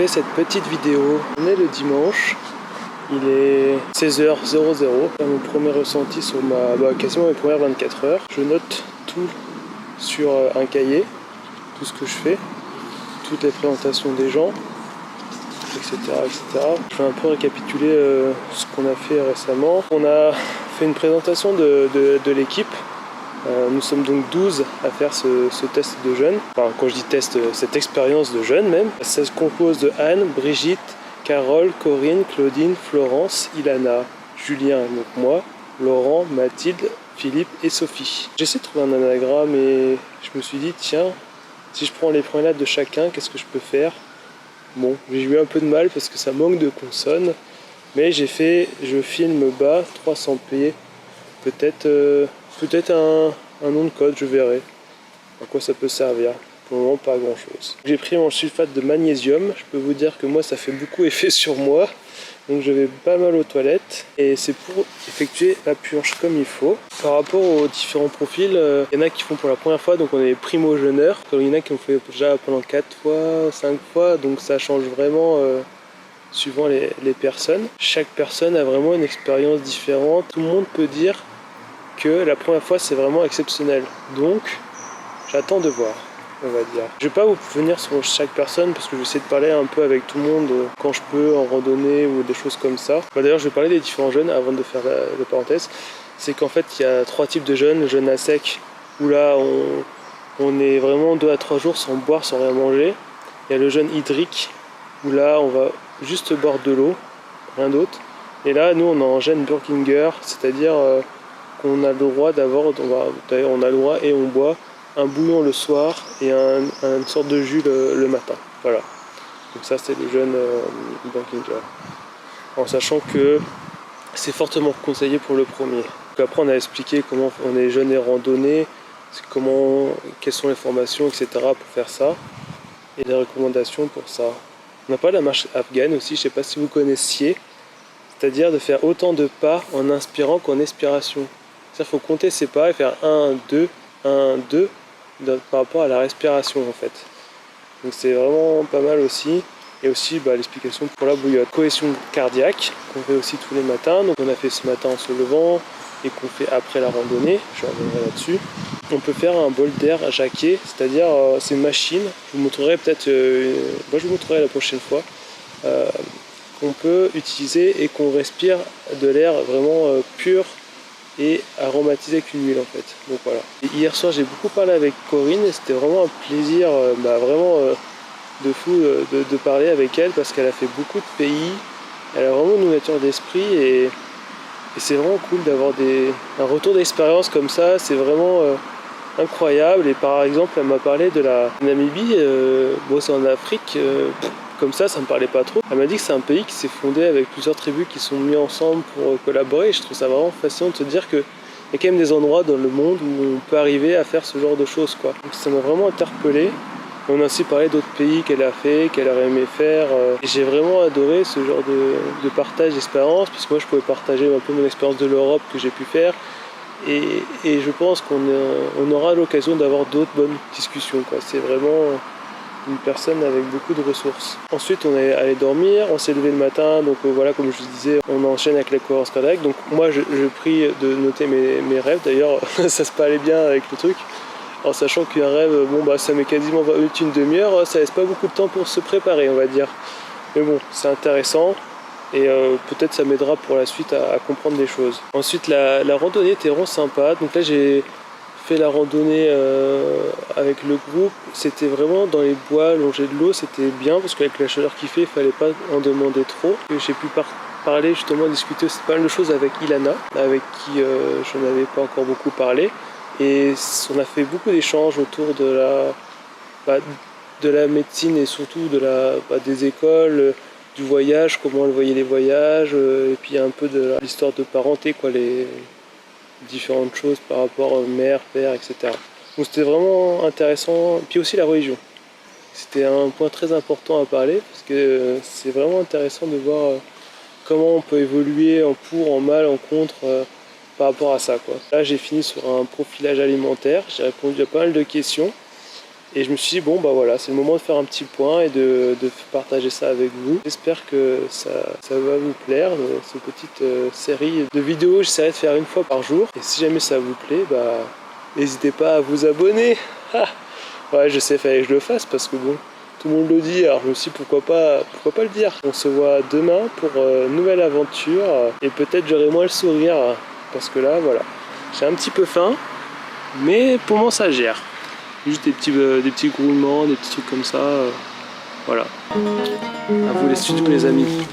fais cette petite vidéo. On est le dimanche, il est 16h00. Mon premier ressenti sur quasiment mes premières 24 heures. Je note tout sur un cahier, tout ce que je fais, toutes les présentations des gens, etc. Je vais un peu récapituler ce qu'on a fait récemment. On a fait une présentation de l'équipe. Nous sommes donc 12 à faire ce test de jeûne. Enfin, quand je dis test, cette expérience de jeûne même. Ça se compose de Anne, Brigitte, Carole, Corinne, Claudine, Florence, Ilana, Julien, donc moi, Laurent, Mathilde, Philippe et Sophie. J'essaie de trouver un anagramme et je me suis dit, tiens, si je prends les premières lettres de chacun, qu'est-ce que je peux faire? Bon, j'ai eu un peu de mal parce que ça manque de consonnes, mais j'ai fait, je filme bas, 300p, peut-être un nom de code, je verrai à quoi ça peut servir. Pour le moment, pas grand chose. J'ai pris mon sulfate de magnésium. Je peux vous dire que moi, ça fait beaucoup effet sur moi. Donc je vais pas mal aux toilettes. Et c'est pour effectuer la purge comme il faut. Par rapport aux différents profils, il y en a qui font pour la première fois, donc on est primo-jeûneurs. Il y en a qui ont fait déjà pendant 4 fois, 5 fois. Donc ça change vraiment suivant les personnes. Chaque personne a vraiment une expérience différente. Tout le monde peut dire que la première fois c'est vraiment exceptionnel, donc j'attends de voir, on va dire. Je vais pas vous venir sur chaque personne parce que je vais essayer de parler un peu avec tout le monde quand je peux, en randonnée ou des choses comme ça. D'ailleurs je vais parler des différents jeûnes avant de faire la parenthèse. C'est qu'en fait il y a 3 types de jeûnes. Le jeûne à sec où là on est vraiment 2 à 3 jours sans boire, sans rien manger. Il y a le jeûne hydrique où là on va juste boire de l'eau, rien d'autre. Et là nous on est en jeûne Burkinger, c'est-à-dire qu'on a le droit d'avoir, d'ailleurs on a le droit et on boit un bouillon le soir et une sorte de jus le matin. Voilà. Donc ça c'est le jeûne Burkinger. En sachant que c'est fortement conseillé pour le premier. Donc après on a expliqué comment on est jeûne et randonnée, quelles sont les formations, etc. pour faire ça. Et les recommandations pour ça. On n'a pas la marche afghane aussi, je ne sais pas si vous connaissiez. C'est-à-dire de faire autant de pas en inspirant qu'en expiration. Il faut compter ses pas et faire 1, 2, 1, 2 par rapport à la respiration en fait. Donc c'est vraiment pas mal aussi. Et aussi l'explication pour la bouillotte. Cohésion cardiaque qu'on fait aussi tous les matins. Donc on a fait ce matin en se levant et qu'on fait après la randonnée. Je reviendrai là-dessus. On peut faire un bol d'air à jaquet, c'est-à-dire c'est une machine. Je vous montrerai peut-être, je vous montrerai la prochaine fois. Qu'on peut utiliser et qu'on respire de l'air vraiment pur et aromatisé avec une huile en fait. Donc voilà. Et hier soir j'ai beaucoup parlé avec Corinne et c'était vraiment un plaisir de fou de parler avec elle parce qu'elle a fait beaucoup de pays. Elle a vraiment une ouverture d'esprit et c'est vraiment cool d'avoir un retour d'expérience comme ça. C'est vraiment incroyable. Et par exemple elle m'a parlé de la Namibie, c'est en Afrique. Comme ça me parlait pas trop. Elle m'a dit que c'est un pays qui s'est fondé avec plusieurs tribus qui sont mis ensemble pour collaborer. Et je trouve ça vraiment fascinant de se dire qu'il y a quand même des endroits dans le monde où on peut arriver à faire ce genre de choses, quoi. Donc ça m'a vraiment interpellé. On a aussi parlé d'autres pays qu'elle a fait, qu'elle aurait aimé faire. Et j'ai vraiment adoré ce genre de partage d'expérience, parce que moi je pouvais partager un peu mon expérience de l'Europe que j'ai pu faire. Et je pense qu'on aura l'occasion d'avoir d'autres bonnes discussions, quoi. C'est vraiment une personne avec beaucoup de ressources. Ensuite on est allé dormir, on s'est levé le matin, donc voilà, comme je vous disais, on enchaîne avec la cohérence cardiaque. Donc moi je prie de noter mes rêves, d'ailleurs ça se parlait bien avec le truc, en sachant qu'un rêve, ça met quasiment une demi-heure, ça laisse pas beaucoup de temps pour se préparer, on va dire. Mais bon, c'est intéressant et peut-être ça m'aidera pour la suite à comprendre des choses. Ensuite la randonnée était vraiment sympa, donc là j'ai fait la randonnée avec le groupe. C'était vraiment dans les bois, longer de l'eau, c'était bien parce qu'avec la chaleur qu'il fait, il fallait pas en demander trop. Et j'ai pu parler justement, discuter aussi pas mal de choses avec Ilana, avec qui je n'avais pas encore beaucoup parlé. Et on a fait beaucoup d'échanges autour de la médecine et surtout des écoles, du voyage, comment elle voyait les voyages, et puis un peu de l'histoire de parenté, quoi, les différentes choses par rapport à mère, père, etc. Donc c'était vraiment intéressant. Puis aussi la religion. C'était un point très important à parler parce que c'est vraiment intéressant de voir comment on peut évoluer en pour, en mal, en contre par rapport à ça, quoi. Là j'ai fini sur un profilage alimentaire, j'ai répondu à pas mal de questions Et je me suis dit, bon bah voilà, c'est le moment de faire un petit point et de partager ça avec vous. J'espère que ça va vous plaire, cette petite série de vidéos. J'essaierai de faire une fois par jour. Et si jamais ça vous plaît, bah n'hésitez pas à vous abonner. Ouais, je sais, fallait que je le fasse parce que bon, tout le monde le dit, alors je me suis dit pourquoi pas le dire. On se voit demain pour une nouvelle aventure et peut-être j'aurai moins le sourire parce que là, voilà, j'ai un petit peu faim, mais pour moi ça gère. Juste des petits grouillements, des petits trucs comme ça, voilà. À vous les studios les amis.